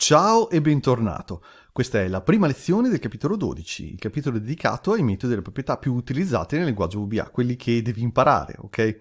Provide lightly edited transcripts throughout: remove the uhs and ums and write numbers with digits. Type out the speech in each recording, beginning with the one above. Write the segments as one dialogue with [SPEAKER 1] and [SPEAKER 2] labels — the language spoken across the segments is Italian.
[SPEAKER 1] Ciao e bentornato. Questa è la prima lezione del capitolo 12, il capitolo dedicato ai metodi delle proprietà più utilizzati nel linguaggio VBA, quelli che devi imparare, ok?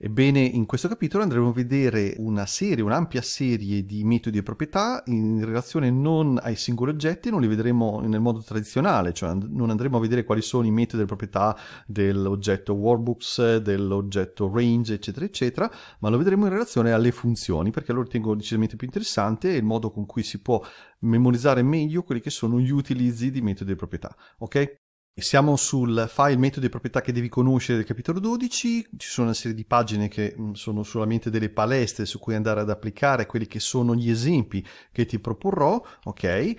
[SPEAKER 1] Ebbene, in questo capitolo andremo a vedere un'ampia serie di metodi e proprietà in relazione non ai singoli oggetti, non li vedremo nel modo tradizionale, cioè non andremo a vedere quali sono i metodi e le proprietà dell'oggetto workbooks, dell'oggetto range, eccetera, eccetera, ma lo vedremo in relazione alle funzioni, perché lo ritengo decisamente più interessante e il modo con cui si può memorizzare meglio quelli che sono gli utilizzi di metodi e proprietà, ok? Siamo sul file metodi e proprietà che devi conoscere del capitolo 12, ci sono una serie di pagine che sono solamente delle palestre su cui andare ad applicare quelli che sono gli esempi che ti proporrò, ok?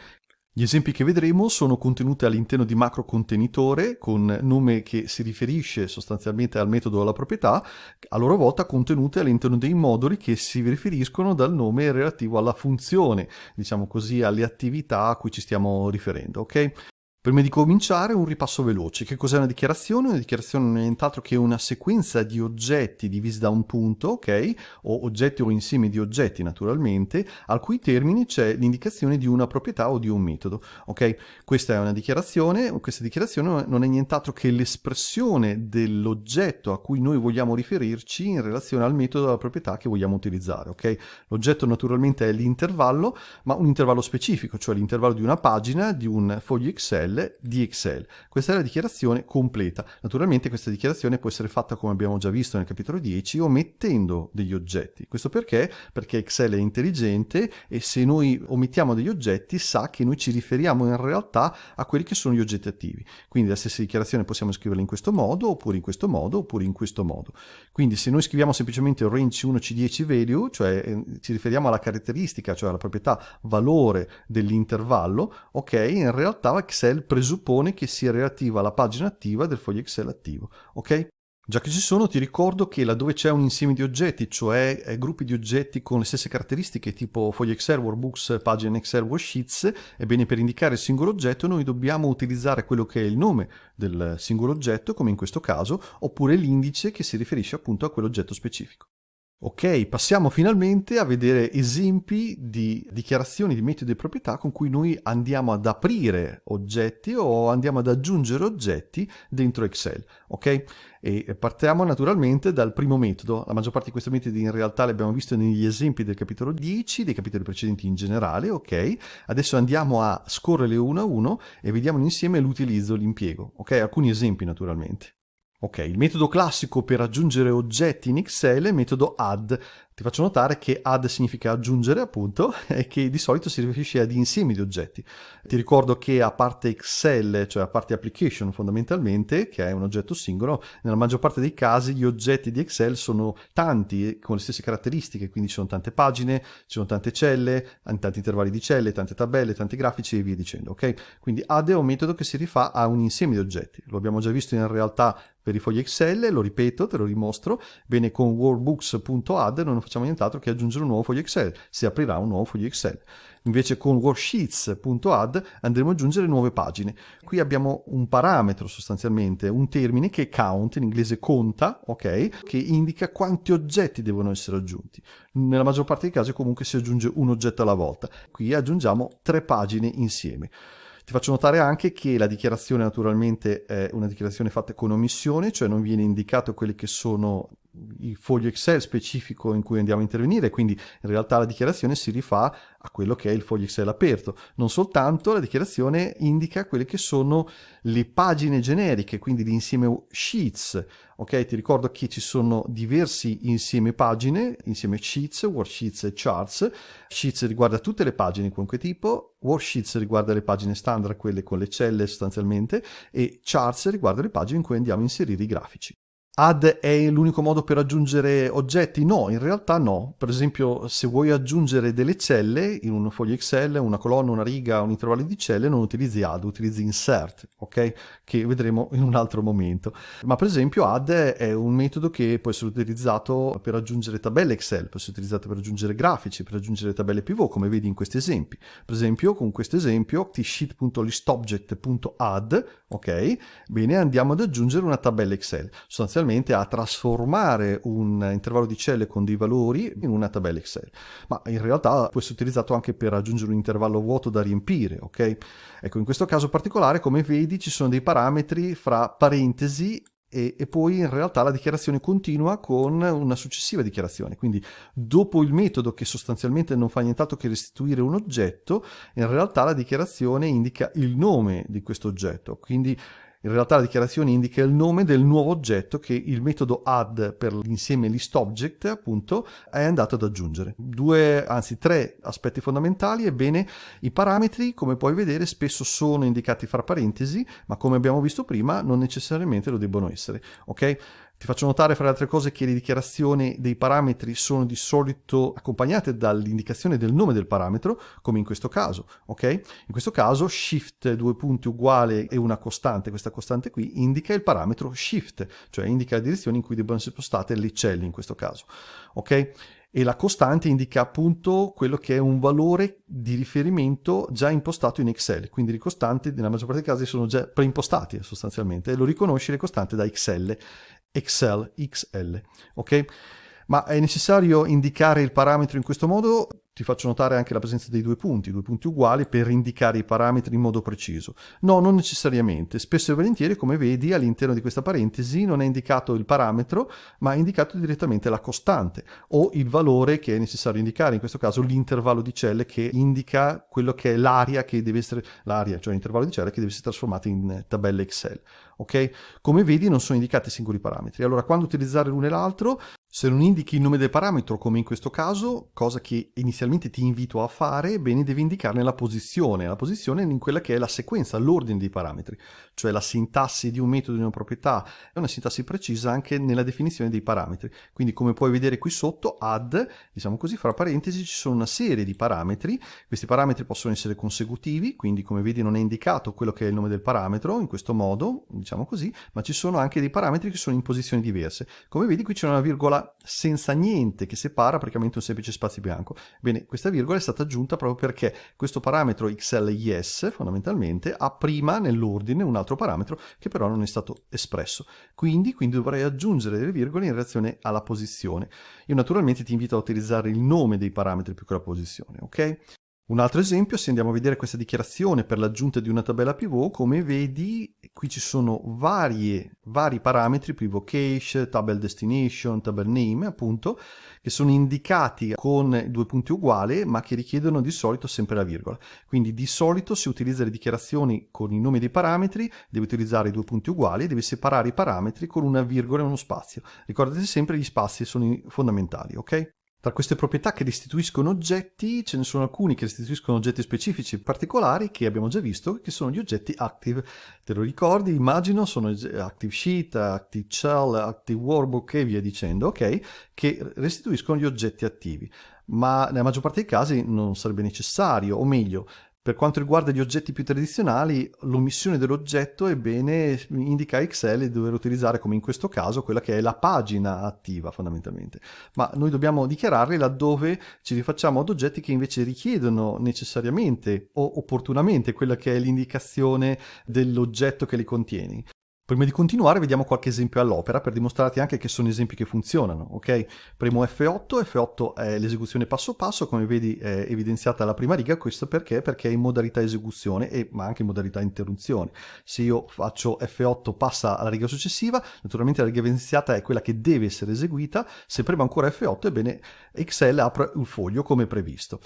[SPEAKER 1] Gli esempi che vedremo sono contenuti all'interno di macro contenitore con nome che si riferisce sostanzialmente al metodo o alla proprietà, a loro volta contenute all'interno dei moduli che si riferiscono dal nome relativo alla funzione, diciamo così, alle attività a cui ci stiamo riferendo, ok? Prima di cominciare un ripasso veloce. Che cos'è una dichiarazione? Una dichiarazione non è nient'altro che una sequenza di oggetti divisi da un punto, ok? O oggetti o insieme di oggetti naturalmente, al cui termine c'è l'indicazione di una proprietà o di un metodo, ok? Questa è una dichiarazione, questa dichiarazione non è nient'altro che l'espressione dell'oggetto a cui noi vogliamo riferirci in relazione al metodo o alla proprietà che vogliamo utilizzare, ok? L'oggetto naturalmente è l'intervallo, ma un intervallo specifico, cioè l'intervallo di una pagina, di un foglio Excel, di Excel. Questa è la dichiarazione completa. Naturalmente questa dichiarazione può essere fatta, come abbiamo già visto nel capitolo 10, omettendo degli oggetti. Questo perché? Perché Excel è intelligente e se noi omettiamo degli oggetti sa che noi ci riferiamo in realtà a quelli che sono gli oggetti attivi. Quindi la stessa dichiarazione possiamo scriverla in questo modo, oppure in questo modo, oppure in questo modo. Quindi se noi scriviamo semplicemente range 1C10 value, cioè ci riferiamo alla caratteristica, cioè alla proprietà valore dell'intervallo, ok, in realtà Excel presuppone che sia relativa alla pagina attiva del foglio Excel attivo, ok? Già che ci sono, ti ricordo che laddove c'è un insieme di oggetti, cioè gruppi di oggetti con le stesse caratteristiche tipo fogli Excel, workbooks, pagine Excel, worksheets, ebbene per indicare il singolo oggetto noi dobbiamo utilizzare quello che è il nome del singolo oggetto, come in questo caso, oppure l'indice che si riferisce appunto a quell'oggetto specifico. Ok, passiamo finalmente a vedere esempi di dichiarazioni di metodi e proprietà con cui noi andiamo ad aprire oggetti o andiamo ad aggiungere oggetti dentro Excel, ok? E partiamo naturalmente dal primo metodo. La maggior parte di questi metodi in realtà li abbiamo visto negli esempi del capitolo 10, dei capitoli precedenti in generale, ok? Adesso andiamo a scorrere uno a uno e vediamo insieme l'utilizzo, l'impiego, ok? Alcuni esempi naturalmente. Ok, il metodo classico per aggiungere oggetti in Excel è il metodo add. Ti faccio notare che add significa aggiungere, appunto, e che di solito si riferisce ad insiemi di oggetti. Ti ricordo che a parte Excel, cioè a parte application fondamentalmente, che è un oggetto singolo, nella maggior parte dei casi gli oggetti di Excel sono tanti, con le stesse caratteristiche, quindi ci sono tante pagine, ci sono tante celle, tanti intervalli di celle, tante tabelle, tanti grafici e via dicendo, ok? Quindi add è un metodo che si rifà a un insieme di oggetti. Lo abbiamo già visto in realtà per i fogli Excel, lo ripeto, te lo dimostro. Bene, con workbooks.add non facciamo nient'altro che aggiungere un nuovo foglio Excel, si aprirà un nuovo foglio Excel. Invece con worksheets.add andremo ad aggiungere nuove pagine. Qui abbiamo un parametro sostanzialmente, un termine che è count, in inglese conta, ok, che indica quanti oggetti devono essere aggiunti. Nella maggior parte dei casi comunque si aggiunge un oggetto alla volta. Qui aggiungiamo 3 pagine insieme. Ti faccio notare anche che la dichiarazione naturalmente è una dichiarazione fatta con omissione, cioè non viene indicato quelli che sono il foglio Excel specifico in cui andiamo a intervenire, quindi in realtà la dichiarazione si rifà a quello che è il foglio Excel aperto. Non soltanto, la dichiarazione indica quelle che sono le pagine generiche, quindi l'insieme sheets. Ok, ti ricordo che ci sono diversi insieme pagine, insieme sheets, worksheets e charts. Sheets riguarda tutte le pagine di qualunque tipo, worksheets riguarda le pagine standard, quelle con le celle sostanzialmente, e charts riguarda le pagine in cui andiamo a inserire i grafici. Add è l'unico modo per aggiungere oggetti? No, in realtà no. Per esempio, se vuoi aggiungere delle celle in un foglio Excel, una colonna, una riga, un intervallo di celle, non utilizzi add, utilizzi insert, ok? Che vedremo in un altro momento. Ma per esempio add è un metodo che può essere utilizzato per aggiungere tabelle Excel, può essere utilizzato per aggiungere grafici, per aggiungere tabelle pivot, come vedi in questi esempi. Per esempio, con questo esempio, tsheet.listObject.add, ok? Bene, andiamo ad aggiungere una tabella Excel. Sostanzialmente sostanzialmente a trasformare un intervallo di celle con dei valori in una tabella Excel, ma in realtà può essere utilizzato anche per aggiungere un intervallo vuoto da riempire, ok? Ecco, in questo caso particolare, come vedi, ci sono dei parametri fra parentesi e poi in realtà la dichiarazione continua con una successiva dichiarazione. Quindi dopo il metodo, che sostanzialmente non fa nient'altro che restituire un oggetto, in realtà la dichiarazione indica il nome di questo oggetto. Quindi in realtà la dichiarazione indica il nome del nuovo oggetto che il metodo add per l'insieme listObject appunto è andato ad aggiungere. Tre aspetti fondamentali. Ebbene, i parametri, come puoi vedere, spesso sono indicati fra parentesi, ma come abbiamo visto prima non necessariamente lo debbono essere, ok? Ti faccio notare, fra le altre cose, che le dichiarazioni dei parametri sono di solito accompagnate dall'indicazione del nome del parametro, come in questo caso, ok? In questo caso shift due punti uguale e una costante, questa costante qui indica il parametro shift, cioè indica la direzione in cui devono essere spostate le celle in questo caso, ok? E la costante indica appunto quello che è un valore di riferimento già impostato in Excel, quindi le costanti nella maggior parte dei casi sono già preimpostati sostanzialmente, e lo riconosci le costanti da Excel, XL, ok? Ma è necessario indicare il parametro in questo modo? Ti faccio notare anche la presenza dei due punti uguali per indicare i parametri in modo preciso. No, non necessariamente. Spesso e volentieri, come vedi, all'interno di questa parentesi non è indicato il parametro, ma è indicato direttamente la costante o il valore che è necessario indicare, in questo caso l'intervallo di celle che indica quello che è l'area che deve essere, cioè l'intervallo di celle che deve essere trasformato in tabella Excel. Ok? Come vedi non sono indicati singoli parametri. Allora, quando utilizzare l'uno e l'altro? Se non indichi il nome del parametro, come in questo caso, cosa che inizialmente ti invito a fare, bene, devi indicarne la posizione in quella che è la sequenza, l'ordine dei parametri, cioè la sintassi di un metodo, di una proprietà, è una sintassi precisa anche nella definizione dei parametri. Quindi, come puoi vedere qui sotto, add, diciamo così, fra parentesi ci sono una serie di parametri. Questi parametri possono essere consecutivi, quindi come vedi non è indicato quello che è il nome del parametro in questo modo, diciamo così, ma ci sono anche dei parametri che sono in posizioni diverse. Come vedi qui c'è una virgola senza niente che separa praticamente un semplice spazio bianco. Bene, questa virgola è stata aggiunta proprio perché questo parametro XLYes fondamentalmente ha prima nell'ordine un altro parametro che però non è stato espresso. Quindi dovrei aggiungere delle virgole in relazione alla posizione. Io naturalmente ti invito a utilizzare il nome dei parametri più che la posizione, ok? Un altro esempio, se andiamo a vedere questa dichiarazione per l'aggiunta di una tabella pivot, come vedi qui ci sono vari parametri, pivot cache, table destination, table name appunto, che sono indicati con due punti uguali ma che richiedono di solito sempre la virgola. Quindi di solito se utilizza le dichiarazioni con i nomi dei parametri devi utilizzare i due punti uguali e devi separare i parametri con una virgola e uno spazio. Ricordate sempre gli spazi sono fondamentali, ok? Tra queste proprietà che restituiscono oggetti, ce ne sono alcuni che restituiscono oggetti specifici particolari che abbiamo già visto, che sono gli oggetti active. Te lo ricordi? Immagino sono active sheet, active shell, active workbook e via dicendo, ok? Che restituiscono gli oggetti attivi. Ma nella maggior parte dei casi non sarebbe necessario, o meglio, per quanto riguarda gli oggetti più tradizionali, l'omissione dell'oggetto, ebbene, indica a Excel di dover utilizzare, come in questo caso, quella che è la pagina attiva fondamentalmente. Ma noi dobbiamo dichiararli laddove ci rifacciamo ad oggetti che invece richiedono necessariamente o opportunamente quella che è l'indicazione dell'oggetto che li contiene. Prima di continuare vediamo qualche esempio all'opera per dimostrarti anche che sono esempi che funzionano, ok? Premo F8 è l'esecuzione passo passo, come vedi è evidenziata la prima riga, questo perché? Perché è in modalità esecuzione ma anche in modalità interruzione. Se io faccio F8 passa alla riga successiva, naturalmente la riga evidenziata è quella che deve essere eseguita, se premo ancora F8 ebbene Excel apre il foglio come previsto.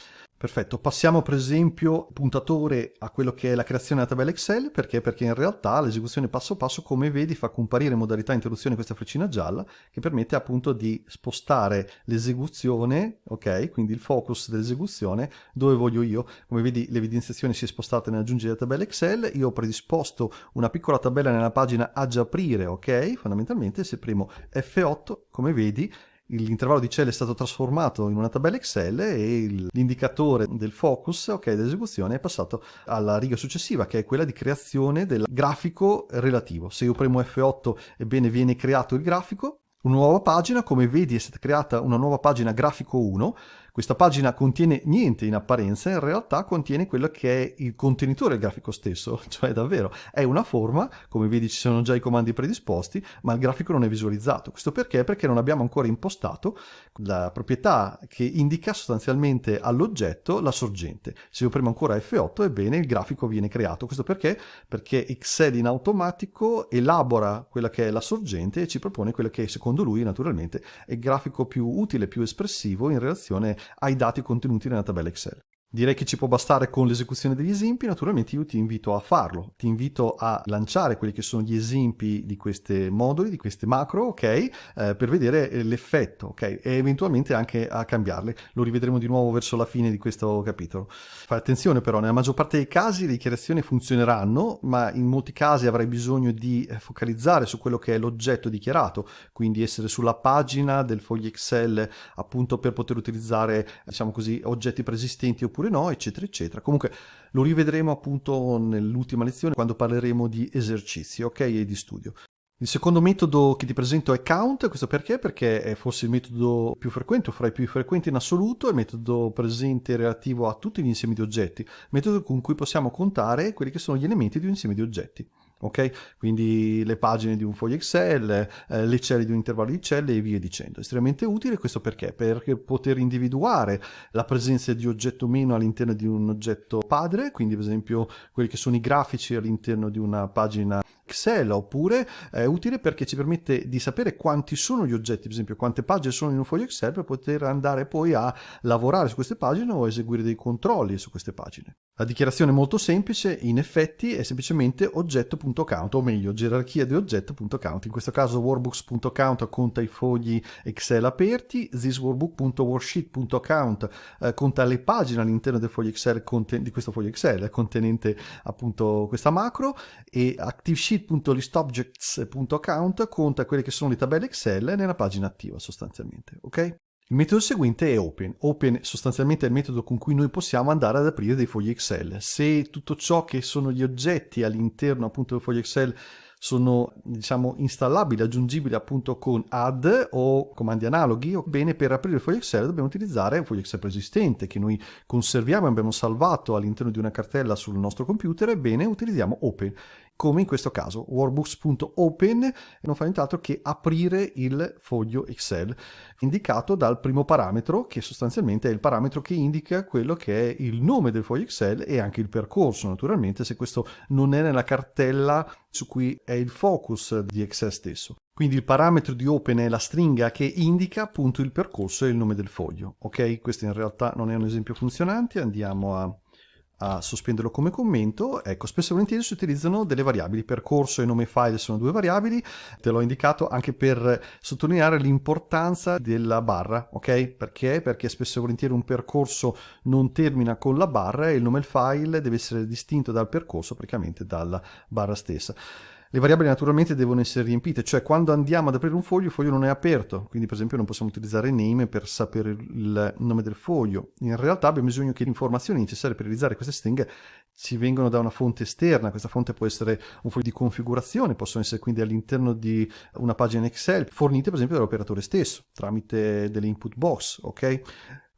[SPEAKER 1] Perfetto, passiamo per esempio puntatore a quello che è la creazione della tabella Excel, perché? Perché in realtà l'esecuzione passo passo, come vedi, fa comparire in modalità interruzione questa freccina gialla che permette appunto di spostare l'esecuzione, ok? Quindi il focus dell'esecuzione dove voglio io. Come vedi l'evidenziazione si è spostata nell'aggiungere la tabella Excel, io ho predisposto una piccola tabella nella pagina Agi aprire, ok? Fondamentalmente se premo F8, come vedi, l'intervallo di celle è stato trasformato in una tabella Excel e l'indicatore del focus, ok, dell'esecuzione è passato alla riga successiva, che è quella di creazione del grafico relativo. Se io premo F8, ebbene viene creato il grafico, una nuova pagina, come vedi è stata creata una nuova pagina grafico 1, Questa pagina contiene niente in apparenza, in realtà contiene quello che è il contenitore del grafico stesso, cioè davvero è una forma, come vedi ci sono già i comandi predisposti, ma il grafico non è visualizzato. Questo perché? Perché non abbiamo ancora impostato la proprietà che indica sostanzialmente all'oggetto la sorgente. Se io premo ancora F8, ebbene il grafico viene creato. Questo perché? Perché Excel in automatico elabora quella che è la sorgente e ci propone quello che secondo lui naturalmente è il grafico più utile, più espressivo in relazione ai dati contenuti nella tabella Excel. Direi che ci può bastare con l'esecuzione degli esempi, naturalmente io ti invito a farlo, ti invito a lanciare quelli che sono gli esempi di queste moduli, di queste macro, ok, per vedere l'effetto, ok, e eventualmente anche a cambiarle. Lo rivedremo di nuovo verso la fine di questo capitolo. Fai attenzione però, nella maggior parte dei casi le dichiarazioni funzioneranno, ma in molti casi avrai bisogno di focalizzare su quello che è l'oggetto dichiarato, quindi essere sulla pagina del foglio Excel appunto per poter utilizzare, diciamo così, oggetti preesistenti oppure no, eccetera eccetera. Comunque lo rivedremo appunto nell'ultima lezione quando parleremo di esercizi, ok, e di studio. Il secondo metodo che ti presento è count, questo perché? Perché è forse il metodo più frequente, o fra i più frequenti in assoluto, è il metodo presente relativo a tutti gli insiemi di oggetti, metodo con cui possiamo contare quelli che sono gli elementi di un insieme di oggetti. Ok? Quindi le pagine di un foglio Excel, le celle di un intervallo di celle e via dicendo. Estremamente utile questo perché? Perché poter individuare la presenza di oggetto meno all'interno di un oggetto padre, quindi per esempio quelli che sono i grafici all'interno di una pagina Excel, oppure è utile perché ci permette di sapere quanti sono gli oggetti, per esempio quante pagine sono in un foglio Excel per poter andare poi a lavorare su queste pagine o eseguire dei controlli su queste pagine. La dichiarazione è molto semplice, in effetti è semplicemente oggetto.count, o meglio gerarchia di oggetto.count. In questo caso workbooks.count conta i fogli Excel aperti, thisworkbook.worksheet.count conta le pagine all'interno del foglio Excel di questo foglio Excel contenente appunto questa macro, e activesheet.listobjects.count conta quelle che sono le tabelle Excel nella pagina attiva sostanzialmente, ok? Il metodo seguente è open. Open sostanzialmente è il metodo con cui noi possiamo andare ad aprire dei fogli Excel. Se tutto ciò che sono gli oggetti all'interno appunto del foglio Excel sono, diciamo, installabili, aggiungibili appunto con add o comandi analoghi, bene, per aprire il foglio Excel dobbiamo utilizzare un foglio Excel preesistente che noi conserviamo e abbiamo salvato all'interno di una cartella sul nostro computer, ebbene utilizziamo open. Come in questo caso, workbooks.open non fa nient'altro che aprire il foglio Excel, indicato dal primo parametro, che sostanzialmente è il parametro che indica quello che è il nome del foglio Excel e anche il percorso, naturalmente, se questo non è nella cartella su cui è il focus di Excel stesso. Quindi il parametro di open è la stringa che indica appunto il percorso e il nome del foglio. Ok, questo in realtà non è un esempio funzionante, andiamo a sospenderlo come commento. Ecco, spesso e volentieri si utilizzano delle variabili, percorso e nome file sono due variabili, te l'ho indicato anche per sottolineare l'importanza della barra, ok? Perché? Perché spesso e volentieri un percorso non termina con la barra e il nome file deve essere distinto dal percorso praticamente dalla barra stessa. Le variabili naturalmente devono essere riempite, cioè quando andiamo ad aprire un foglio, il foglio non è aperto, quindi per esempio non possiamo utilizzare name per sapere il nome del foglio. In realtà abbiamo bisogno che le informazioni necessarie per realizzare queste stringhe ci vengono da una fonte esterna. Questa fonte può essere un foglio di configurazione, possono essere quindi all'interno di una pagina Excel, fornite per esempio dall'operatore stesso, tramite delle input box, ok?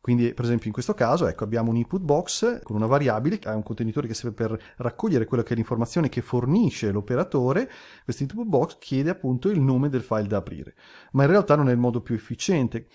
[SPEAKER 1] Quindi per esempio in questo caso ecco, abbiamo un input box con una variabile che ha un contenitore che serve per raccogliere quella che è l'informazione che fornisce l'operatore. Questo input box chiede appunto il nome del file da aprire, ma in realtà non è il modo più efficiente.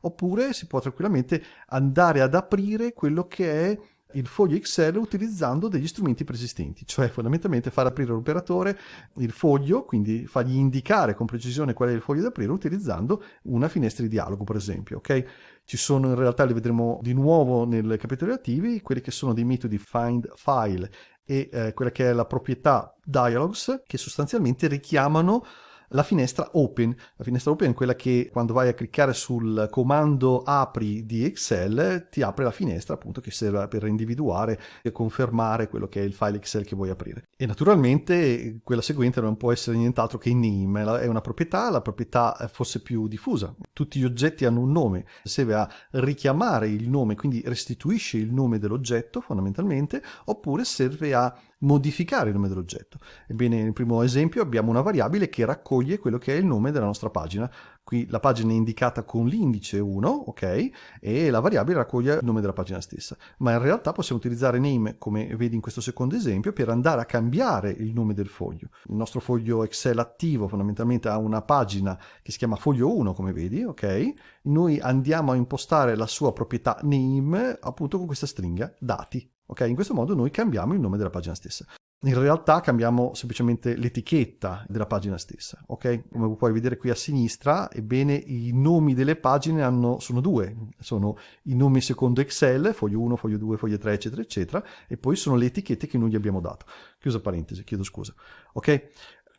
[SPEAKER 1] Oppure si può tranquillamente andare ad aprire quello che è il foglio Excel utilizzando degli strumenti preesistenti, cioè fondamentalmente far aprire all'operatore il foglio, quindi fargli indicare con precisione qual è il foglio da aprire utilizzando una finestra di dialogo, per esempio, ok? Ci sono, in realtà li vedremo di nuovo nel capitolo relativi, quelli che sono dei metodi find file e quella che è la proprietà dialogs, che sostanzialmente richiamano la finestra open. La finestra open è quella che quando vai a cliccare sul comando apri di Excel ti apre la finestra appunto che serve per individuare e confermare quello che è il file Excel che vuoi aprire. E naturalmente quella seguente non può essere nient'altro che name, è una proprietà, la proprietà è forse più diffusa. Tutti gli oggetti hanno un nome, serve a richiamare il nome, quindi restituisce il nome dell'oggetto fondamentalmente, oppure serve a modificare il nome dell'oggetto. Ebbene, nel primo esempio abbiamo una variabile che raccoglie quello che è il nome della nostra pagina. Qui la pagina è indicata con l'indice 1, ok? E la variabile raccoglie il nome della pagina stessa. Ma in realtà possiamo utilizzare name, come vedi in questo secondo esempio, per andare a cambiare il nome del foglio. Il nostro foglio Excel attivo fondamentalmente ha una pagina che si chiama foglio 1, come vedi, ok? Noi andiamo a impostare la sua proprietà name appunto con questa stringa dati. Ok, in questo modo noi cambiamo il nome della pagina stessa. In realtà cambiamo semplicemente l'etichetta della pagina stessa, ok? Come puoi vedere qui a sinistra, ebbene i nomi delle pagine sono due, sono i nomi secondo Excel, foglio 1, foglio 2, foglio 3, eccetera, eccetera, e poi sono le etichette che noi gli abbiamo dato. Chiusa parentesi, chiedo scusa, ok?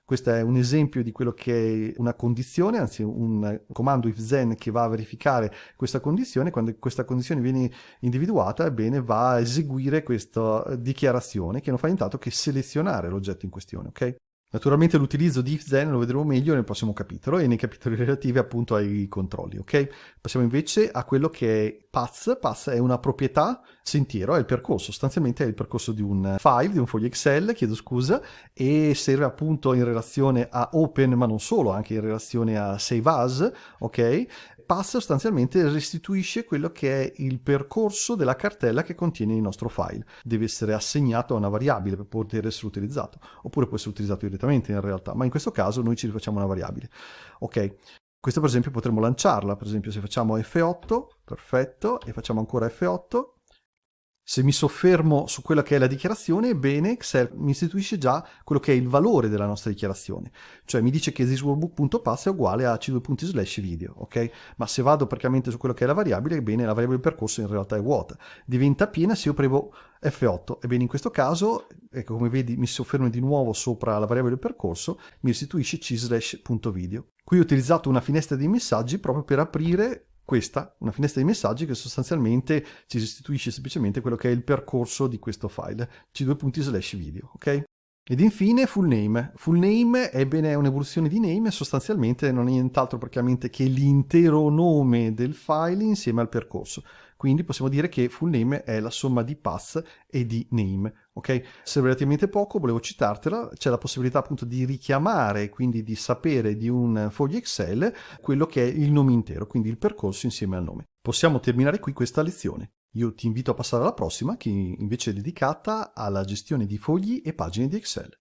[SPEAKER 1] Questo è un esempio di quello che è una condizione, anzi un comando if then che va a verificare questa condizione. Quando questa condizione viene individuata, ebbene va a eseguire questa dichiarazione che non fa nient'altro che selezionare l'oggetto in questione, ok? Naturalmente l'utilizzo di if then lo vedremo meglio nel prossimo capitolo e nei capitoli relativi appunto ai controlli, ok? Passiamo invece a quello che è path. Path è una proprietà, sentiero, è il percorso, sostanzialmente è il percorso di un file, di un foglio Excel, chiedo scusa, e serve appunto in relazione a open, ma non solo, anche in relazione a save as, ok? Path sostanzialmente restituisce quello che è il percorso della cartella che contiene il nostro file. Deve essere assegnato a una variabile per poter essere utilizzato, oppure può essere utilizzato direttamente in realtà, ma in questo caso noi ci rifacciamo una variabile. Ok, questa per esempio potremmo lanciarla, per esempio se facciamo F8, perfetto, e facciamo ancora F8, se mi soffermo su quella che è la dichiarazione, ebbene Excel mi istituisce già quello che è il valore della nostra dichiarazione, cioè mi dice che thisworkbook.path è uguale a c2./video, ok? Ma se vado praticamente su quello che è la variabile, ebbene la variabile del percorso in realtà è vuota, diventa piena se io premo F8, ebbene in questo caso, ecco, come vedi mi soffermo di nuovo sopra la variabile del percorso, mi restituisce c/.video. Qui ho utilizzato una finestra dei messaggi proprio per aprire una finestra di messaggi che sostanzialmente ci restituisce semplicemente quello che è il percorso di questo file, c2./video, ok? Ed infine full name. Full name, ebbene, è un'evoluzione di name, sostanzialmente non è nient'altro praticamente che l'intero nome del file insieme al percorso. Quindi possiamo dire che full name è la somma di path e di name, ok? Serve relativamente poco, volevo citartela, c'è la possibilità appunto di richiamare, quindi di sapere di un foglio Excel quello che è il nome intero, quindi il percorso insieme al nome. Possiamo terminare qui questa lezione. Io ti invito a passare alla prossima, che invece è dedicata alla gestione di fogli e pagine di Excel.